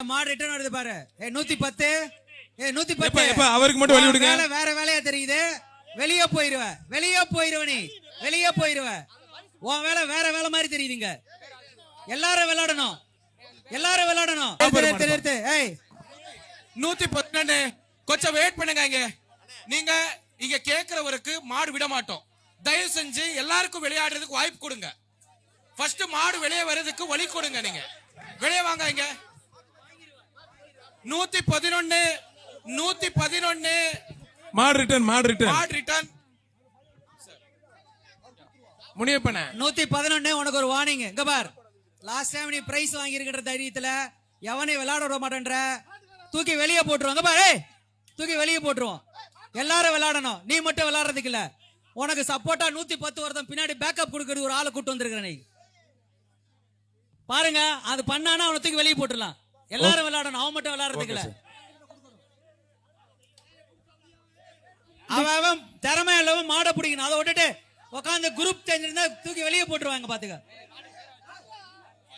மாடு ரிட்டர்ன் வருது பாரு. 110 110 அவருக்கு மட்டும் வழி விடுங்க. வேற வேலையா தெரியுது. வெளியே போயிருவ நீ வெளியே போயிருவ. உன் வேலை வேற வேலை மாதிரி தெரியுதுங்க. எல்லாரும் விளையாடணும். 111 கொஞ்சம் வெயிட் பண்ணுங்க. நீங்க இங்க கேக்குறவருக்கு மாடு விட மாட்டோம். தயவு செஞ்சு எல்லாருக்கும் விளையாடுறதுக்கு வாய்ப்பு கொடுங்க. ஃபர்ஸ்ட் மாடு வெளியே வர்றதுக்கு வழி கொடுங்க. நீங்க வெளியே வாங்க. இங்க 111 மாடு ரிட்டர்ன் முனியப்பன 111 உனக்கு ஒரு வார்னிங். இங்க பார், லாஸ்ட் டைம் நீ பிரைஸ் வாங்கி இருக்கிற தைரியத்துல எவனை விளையாட விட மாட்டேன்ற, தூக்கி வெளியே போட்டுருவாங்க பாரு. தூக்கி வெளியே போட்டுருவோம். எல்லாரும் விளையாடணும், நீ மட்டும் விளையாடுறதுக்கு இல்ல. உனக்கு சப்போர்ட்டா 110 வருஷம் பின்னாடி பேக்கப் கொடுக்கறது ஒரு ஆளை கூட்டு வந்திருக்கிற நீ பாருங்க. அது பண்ணானா அவனை தூக்கி வெளியே போட்டுடலாம். எல்லாரும் விளையாடணும், அவன் மட்டும் விளையாடுறதுக்கு இல்ல. அவன் திறமை இல்லவன் மாட பிடிக்கணும். அதை விட்டுட்டு உட்காந்து குரூப் தெரிஞ்சிருந்தா தூக்கி வெளியே போட்டுருவாங்க பாத்துக்க.